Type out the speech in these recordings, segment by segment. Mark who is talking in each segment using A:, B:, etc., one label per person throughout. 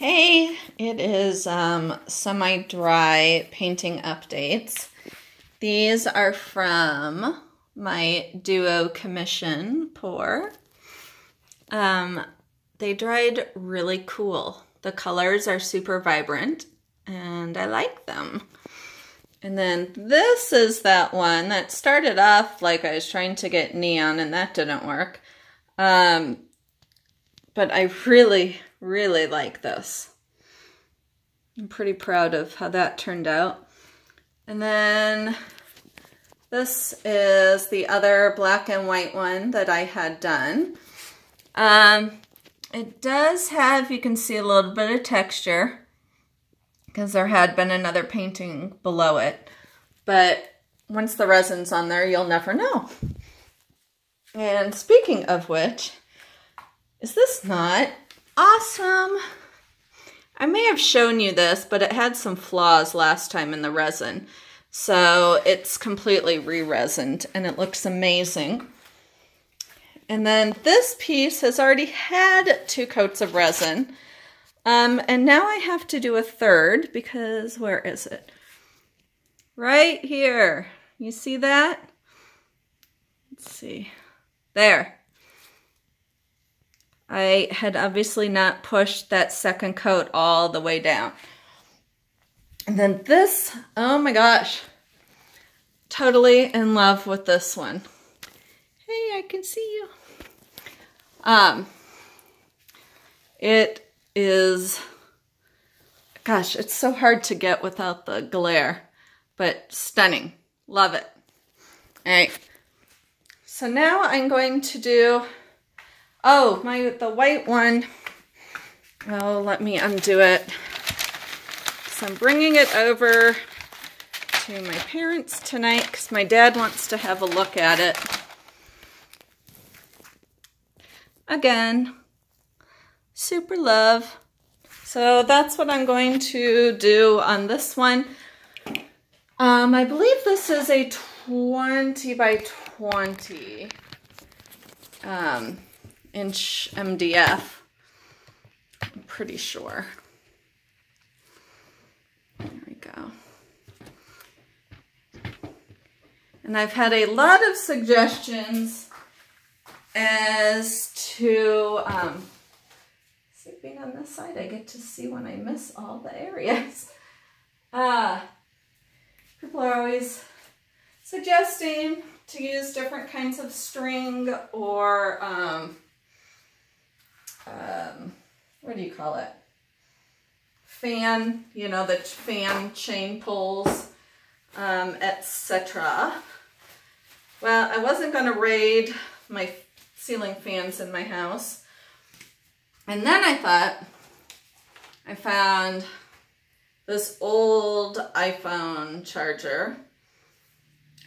A: Hey, it is semi-dry painting updates. These are from my duo commission pour. They dried really cool. The colors are super vibrant and I like them. And then this is that one that started off like I was trying to get neon and that didn't work. But I really like this. I'm pretty proud of how that turned out. And then this is the other black and white one that I had done. It does have, you can see a little bit of texture because there had been another painting below it. But once the resin's on there, you'll never know. And speaking of which, is this not awesome? I may have shown you this, but it had some flaws last time in the resin. So it's completely re-resined and it looks amazing. And then this piece has already had 2 coats of resin. And now I have to do a third because where is it? Right here. You see that? Let's see. There. I had obviously not pushed that second coat all the way down. And then this, oh my gosh, totally in love with this one. Hey, I can see you. It is, gosh, it's so hard to get without the glare, but stunning. Love it. All right. So now I'm going to do, the white one. Oh, let me undo it. So I'm bringing it over to my parents tonight because my dad wants to have a look at it. Again, super love. So that's what I'm going to do on this one. I believe this is a 20 by 20 inch MDF. I'm pretty sure. There we go. And I've had a lot of suggestions as to being on this side. I get to see when I miss all the areas. People are always suggesting to use different kinds of string or what do you call it? Fan, you know, the fan chain pulls, etc. Well, I wasn't going to raid my ceiling fans in my house. And then I thought, I found this old iPhone charger.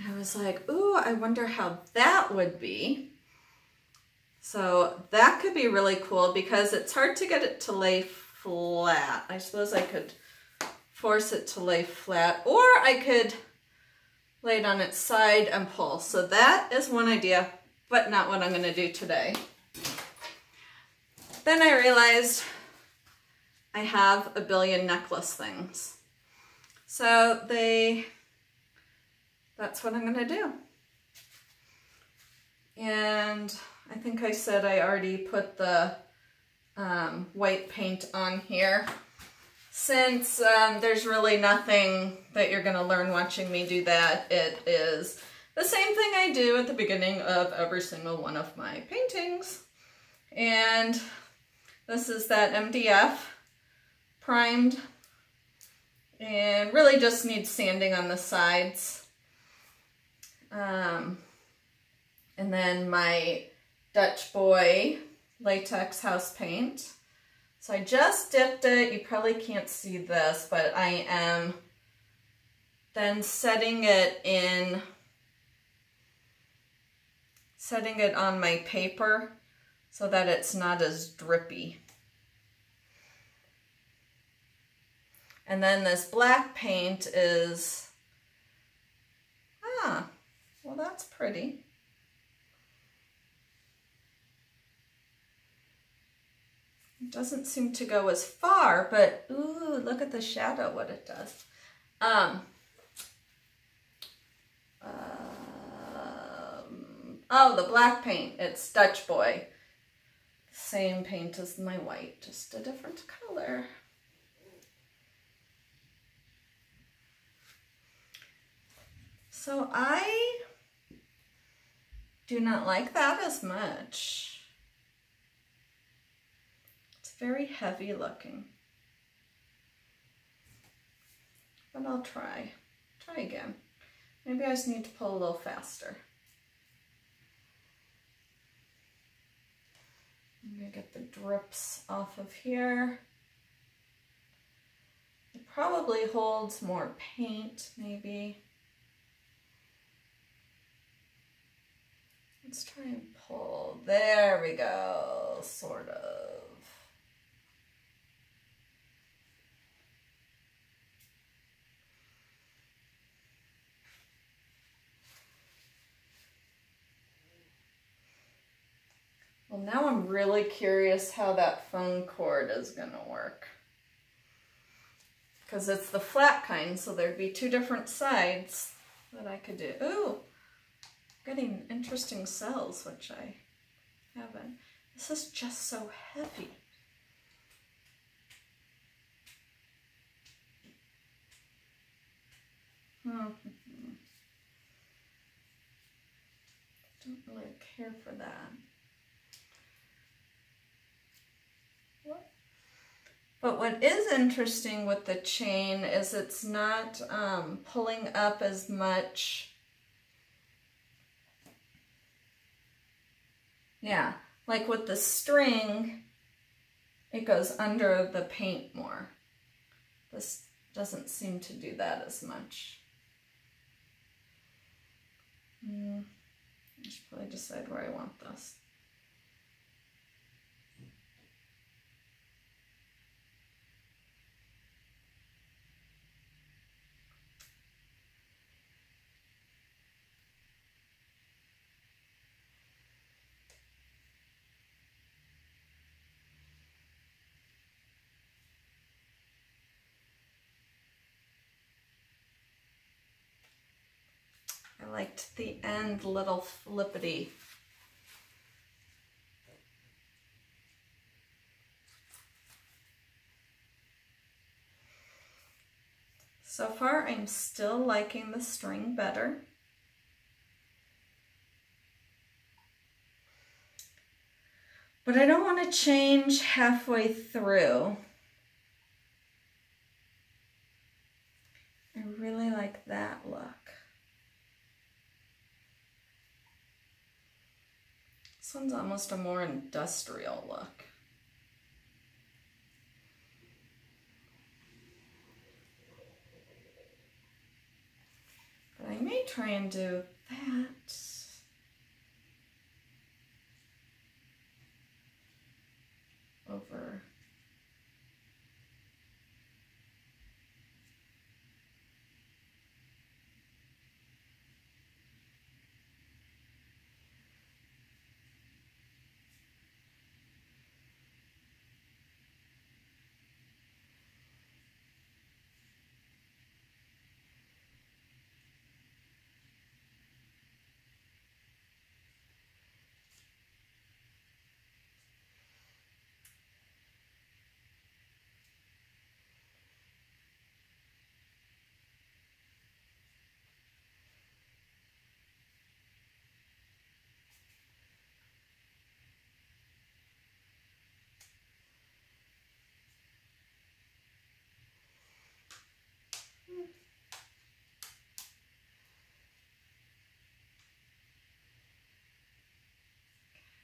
A: I was like, ooh, I wonder how that would be. So that could be really cool because it's hard to get it to lay flat. I suppose I could force it to lay flat, or I could lay it on its side and pull. So that is one idea, but not what I'm going to do today. Then I realized I have a billion necklace things. So that's what I'm going to do. And I think I said I already put the white paint on here. Since there's really nothing that you're going to learn watching me do that, it is the same thing I do at the beginning of every single one of my paintings. And this is that MDF primed and really just needs sanding on the sides. And then my Dutch Boy latex house paint. So I just dipped it. You probably can't see this, but I am then setting it on my paper so that it's not as drippy. And then this black paint is, well, that's pretty. It doesn't seem to go as far, but ooh, look at the shadow, what it does. Oh, the black paint, it's Dutch Boy. Same paint as my white, just a different color. So I do not like that as much. It's very heavy looking. But I'll try again. Maybe I just need to pull a little faster. I'm gonna get the drips off of here. It probably holds more paint, maybe. Let's try and pull. There we go, sort of. Well, now I'm really curious how that phone cord is gonna work. Because it's the flat kind, so there'd be two different sides that I could do. Ooh, getting interesting cells, which I haven't. This is just so heavy. Don't really care for that. But what is interesting with the chain is it's not pulling up as much. Yeah, like with the string, it goes under the paint more. This doesn't seem to do that as much. I should probably decide where I want this. I liked the end little flippity. So far, I'm still liking the string better. But I don't want to change halfway through. I really like that look. This one's almost a more industrial look. But I may try and do that. Over.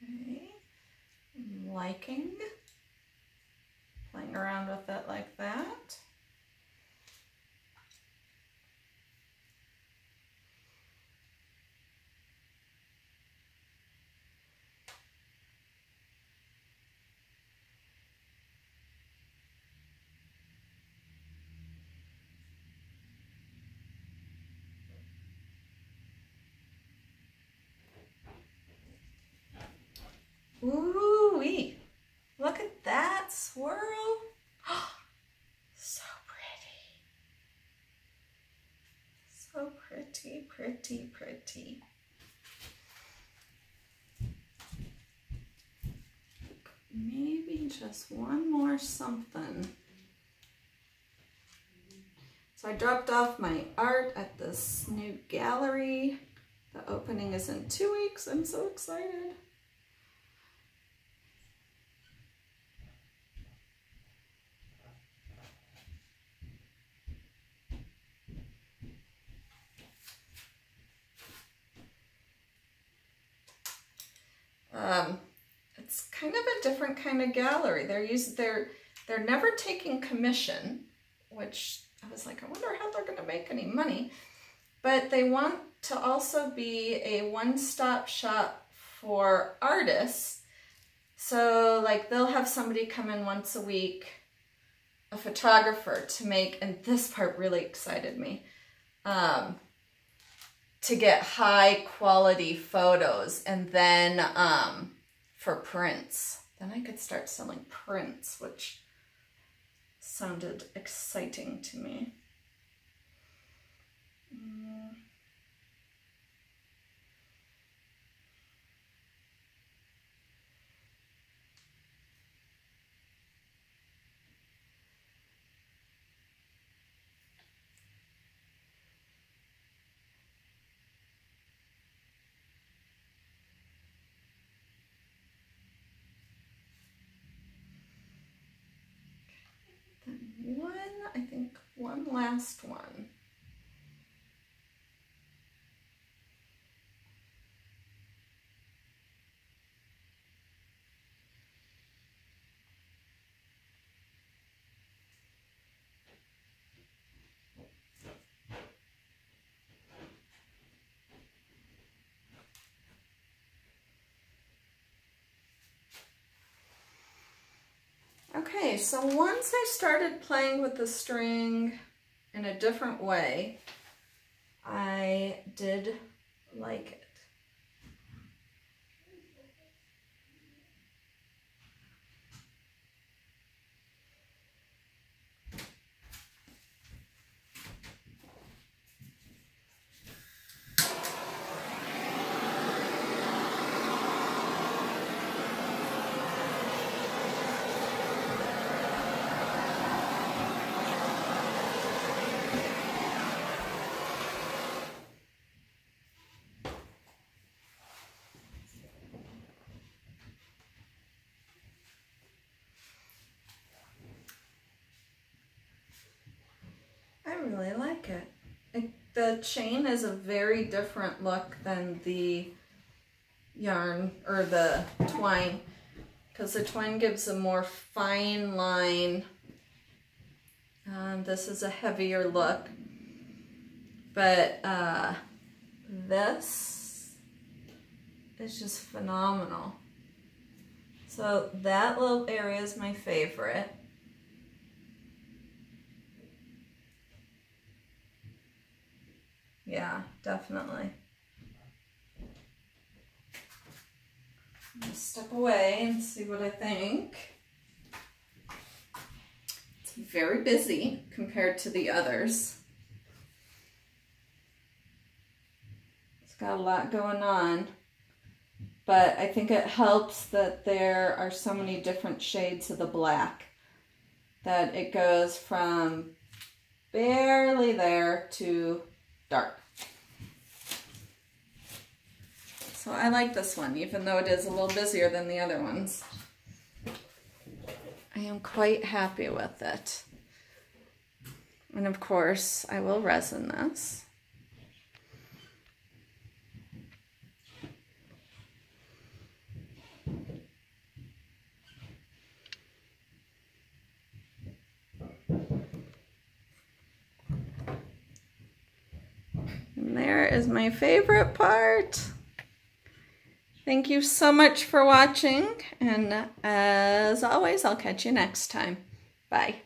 A: Okay, I'm liking playing around with it like that. Ooh-wee. Look at that swirl. So pretty. So pretty, pretty, pretty. Maybe just one more something. So I dropped off my art at this new gallery. The opening is in 2 weeks. I'm so excited. It's kind of a different kind of gallery. They're never taking commission, which I was like, I wonder how they're going to make any money. But they want to also be a one-stop shop for artists. So like they'll have somebody come in once a week, a photographer, to make, and this part really excited me, to get high quality photos, and then for prints. Then I could start selling prints, which sounded exciting to me. I think one last one. Okay, so once I started playing with the string in a different way, I did like it. I really like it. The chain is a very different look than the yarn or the twine, because the twine gives a more fine line. This is a heavier look, but this is just phenomenal. So that little area is my favorite. Yeah, definitely. I'm gonna step away and see what I think. It's very busy compared to the others. It's got a lot going on, but I think it helps that there are so many different shades of the black, that it goes from barely there to dark. So I like this one, even though it is a little busier than the other ones. I am quite happy with it. And of course, I will resin this. And there is my favorite part. Thank you so much for watching, and as always, I'll catch you next time. Bye.